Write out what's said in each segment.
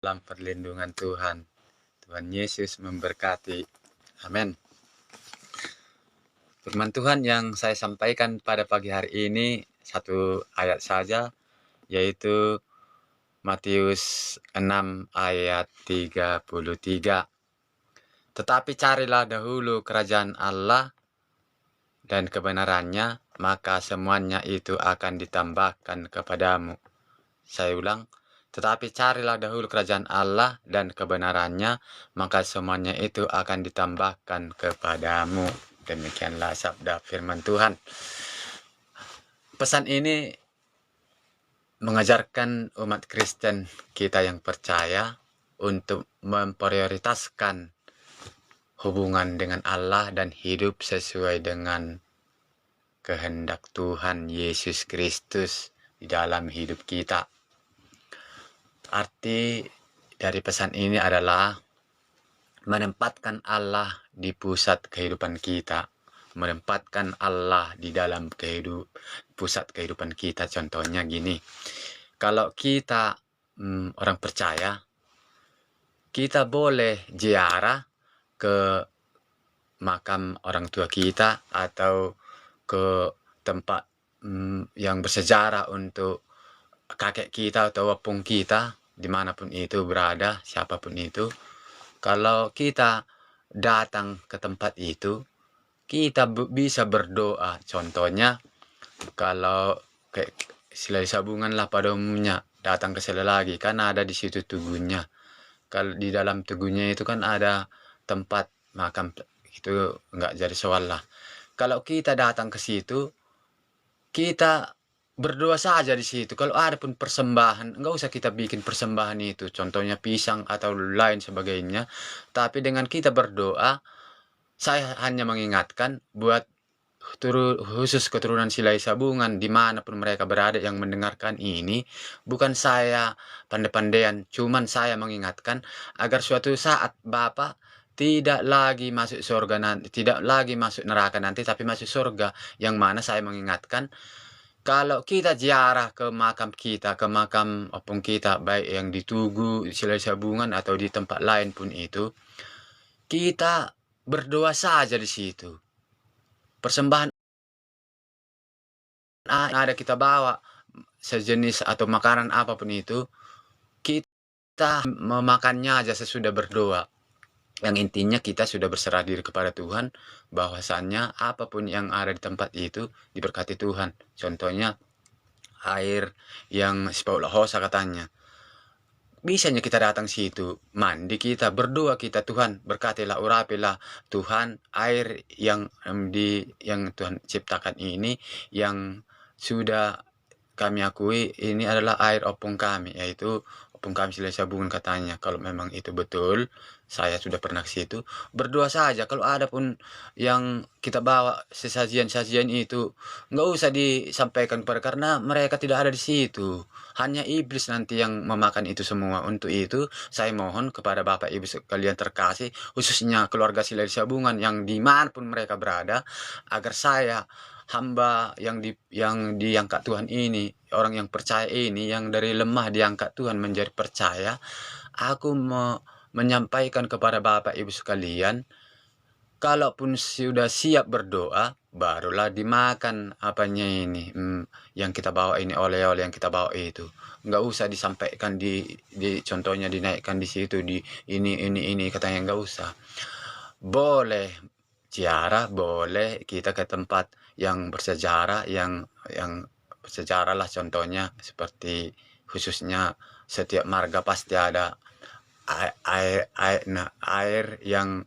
dalam perlindungan Tuhan. Tuhan Yesus memberkati. Amin. Firman Tuhan yang saya sampaikan pada pagi hari ini satu ayat saja, yaitu Matius 6 ayat 33. Tetapi carilah dahulu kerajaan Allah dan kebenarannya, maka semuanya itu akan ditambahkan kepadamu. Saya ulang, tetapi carilah dahulu kerajaan Allah dan kebenarannya, maka semuanya itu akan ditambahkan kepadamu. Demikianlah sabda firman Tuhan. Pesan ini mengajarkan umat Kristen kita yang percaya untuk memprioritaskan hubungan dengan Allah dan hidup sesuai dengan kehendak Tuhan Yesus Kristus di dalam hidup kita. Arti dari pesan ini adalah menempatkan Allah di pusat kehidupan kita, menempatkan Allah di dalam pusat kehidupan kita. Contohnya gini, kalau kita orang percaya, kita boleh ziarah ke makam orang tua kita atau ke tempat yang bersejarah untuk kakek kita atau opung kita, dimanapun itu berada, siapapun itu. Kalau kita datang ke tempat itu, kita bisa berdoa. Contohnya, kalau kayak Silai Sabungan lah pada umumnya, datang ke Silai lagi, kan ada di situ tugunya. Kalau di dalam tugunya itu kan ada tempat makam, itu nggak jadi soal lah. Kalau kita datang ke situ, kita berdoa saja di situ. Kalau ada pun persembahan, enggak usah kita bikin persembahan itu, contohnya pisang atau lain sebagainya. Tapi dengan kita berdoa, saya hanya mengingatkan buat khusus keturunan Silai Sabungan dimanapun mereka berada yang mendengarkan ini, bukan saya pandai-pandaian, cuman saya mengingatkan agar suatu saat Bapak tidak lagi masuk surga nanti, tidak lagi masuk neraka nanti, tapi masuk surga. Yang mana saya mengingatkan, kalau kita ziarah ke makam kita, ke makam opung kita, baik yang di Tugu, Silai Sabungan, atau di tempat lain pun itu, kita berdoa saja di situ. Persembahan ada kita bawa, sejenis atau makanan apapun itu, kita memakannya aja sesudah berdoa. Yang intinya kita sudah berserah diri kepada Tuhan, bahwasannya apapun yang ada di tempat itu diberkati Tuhan. Contohnya air yang Paula Hosa katanya, bisanya kita datang situ, mandi kita, berdoa kita, Tuhan berkatilah, urapilah Tuhan air yang Tuhan ciptakan ini, yang sudah kami akui ini adalah air opung kami, yaitu opung kami Silai Sabungan katanya. Kalau memang itu betul, saya sudah pernah ke situ, berdoa saja. Kalau ada pun yang kita bawa sesajian-sajian itu, nggak usah disampaikan karena mereka tidak ada di situ. Hanya iblis nanti yang memakan itu semua. Untuk itu, saya mohon kepada Bapak Ibu sekalian terkasih, khususnya keluarga Silai Sabungan yang dimanapun mereka berada, agar saya hamba yang diangkat Tuhan ini, orang yang percaya ini, yang dari lemah diangkat Tuhan menjadi percaya, aku menyampaikan kepada Bapak Ibu sekalian, kalaupun sudah siap berdoa, barulah dimakan apanya ini, yang kita bawa ini, oleh-oleh yang kita bawa itu. Nggak usah disampaikan contohnya dinaikkan di situ, di ini katanya, nggak usah. Boleh ziarah, boleh kita ke tempat yang bersejarah, yang bersejarah lah, contohnya seperti khususnya setiap marga pasti ada air yang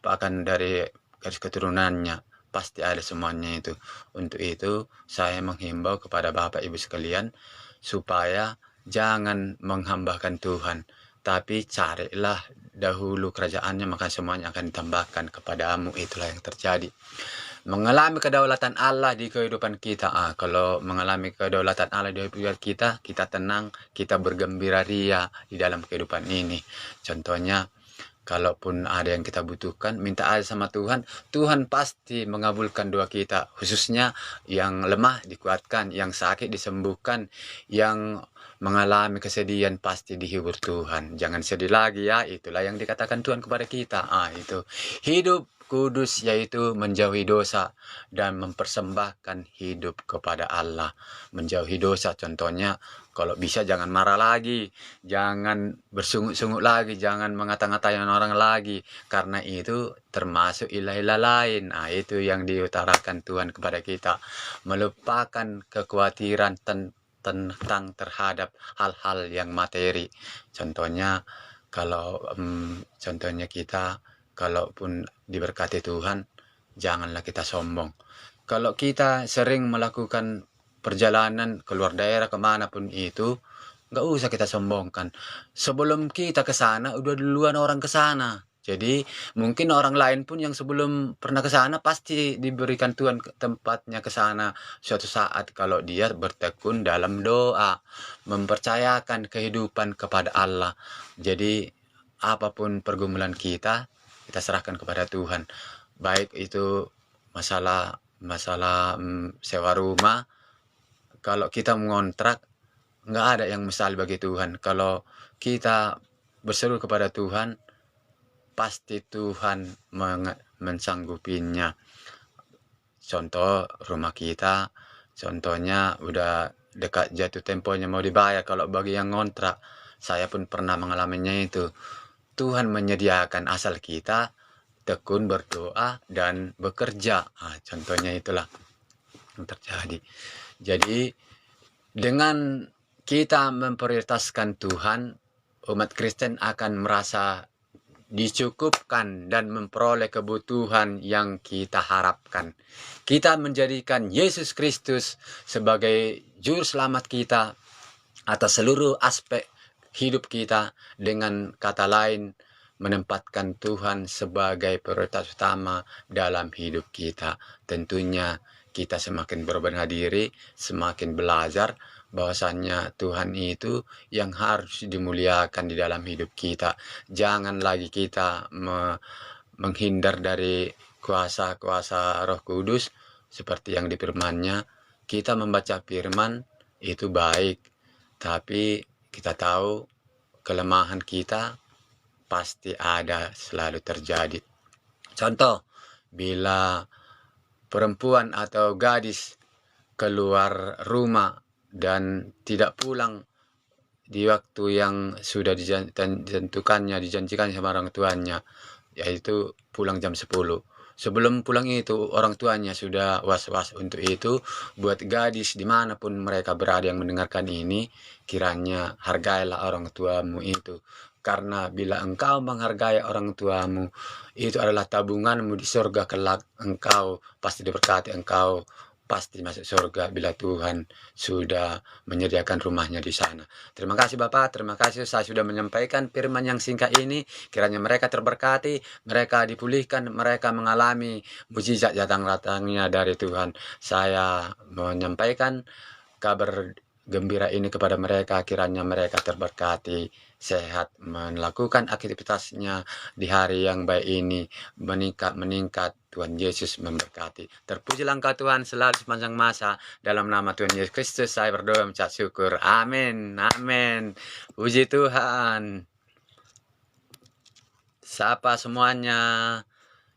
akan dari garis keturunannya, pasti ada semuanya itu. Untuk itu saya menghimbau kepada Bapak Ibu sekalian supaya jangan menghambakan Tuhan, tapi carilah dahulu kerajaannya, maka semuanya akan ditambahkan kepadamu. Itulah yang terjadi. Mengalami kedaulatan Allah di kehidupan kita. Kalau mengalami kedaulatan Allah di kehidupan kita, kita tenang, kita bergembira ria di dalam kehidupan ini. Contohnya, kalaupun ada yang kita butuhkan, minta aja sama Tuhan, Tuhan pasti mengabulkan doa kita. Khususnya yang lemah dikuatkan, yang sakit disembuhkan, yang mengalami kesedihan pasti dihibur Tuhan. Jangan sedih lagi ya, itulah yang dikatakan Tuhan kepada kita. Itu hidup kudus, yaitu menjauhi dosa dan mempersembahkan hidup kepada Allah. Menjauhi dosa contohnya, kalau bisa jangan marah lagi, jangan bersungut-sungut lagi, jangan mengata-ngatain orang lagi, karena itu termasuk ilah-ilah lain. Itu yang diutarakan Tuhan kepada kita, melupakan kekhawatiran tentang terhadap hal-hal yang materi. Contohnya kalau contohnya kita kalaupun diberkati Tuhan, janganlah kita sombong. Kalau kita sering melakukan perjalanan keluar daerah kemanapun itu, nggak usah kita sombongkan. Sebelum kita ke sana, udah duluan orang ke sana. Jadi mungkin orang lain pun yang sebelum pernah ke sana pasti diberikan Tuhan tempatnya ke sana suatu saat kalau dia bertekun dalam doa, mempercayakan kehidupan kepada Allah. Jadi apapun pergumulan kita serahkan kepada Tuhan. Baik itu masalah sewa rumah, kalau kita mengontrak, nggak ada yang mustahil bagi Tuhan. Kalau kita berseru kepada Tuhan, pasti Tuhan mensanggupinya. Contoh rumah kita, contohnya udah dekat jatuh temponya mau dibayar. Kalau bagi yang ngontrak, saya pun pernah mengalaminya itu. Tuhan menyediakan asal kita tekun berdoa dan bekerja. Contohnya itulah yang terjadi. Jadi dengan kita memprioritaskan Tuhan, umat Kristen akan merasa dicukupkan dan memperoleh kebutuhan yang kita harapkan. Kita menjadikan Yesus Kristus sebagai juru selamat kita atas seluruh aspek hidup kita, dengan kata lain menempatkan Tuhan sebagai prioritas utama dalam hidup kita. Tentunya kita semakin berbenah diri, semakin belajar bahwasannya Tuhan itu yang harus dimuliakan di dalam hidup kita. Jangan lagi kita menghindar dari kuasa-kuasa Roh Kudus seperti yang di firman-Nya. Kita membaca firman itu baik, tapi kita tahu kelemahan kita pasti ada, selalu terjadi. Contoh, bila perempuan atau gadis keluar rumah dan tidak pulang di waktu yang sudah ditentukannya, dijanjikan sama orang tuanya, yaitu pulang jam 10. Sebelum pulang itu orang tuanya sudah was-was untuk itu. Buat gadis dimanapun mereka berada yang mendengarkan ini, kiranya hargailah orang tuamu itu. Karena bila engkau menghargai orang tuamu, itu adalah tabunganmu di surga kelak. Engkau pasti diberkati, engkau pasti masuk surga bila Tuhan sudah menyediakan rumahnya di sana. Terima kasih Bapak, terima kasih saya sudah menyampaikan firman yang singkat ini. Kiranya mereka terberkati, mereka dipulihkan, mereka mengalami mujizat datangnya dari Tuhan. Saya menyampaikan kabar gembira ini kepada mereka, kiranya mereka terberkati, sehat, melakukan aktivitasnya di hari yang baik ini, meningkat. Tuhan Yesus memberkati. Terpujilah Engkau Tuhan selalu sepanjang masa. Dalam nama Tuhan Yesus Kristus saya berdoa mengucap syukur. Amin. Amin. Puji Tuhan. Sapa semuanya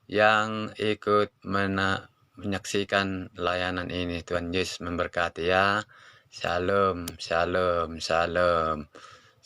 yang ikut menyaksikan layanan ini. Tuhan Yesus memberkati ya. Shalom, shalom, shalom.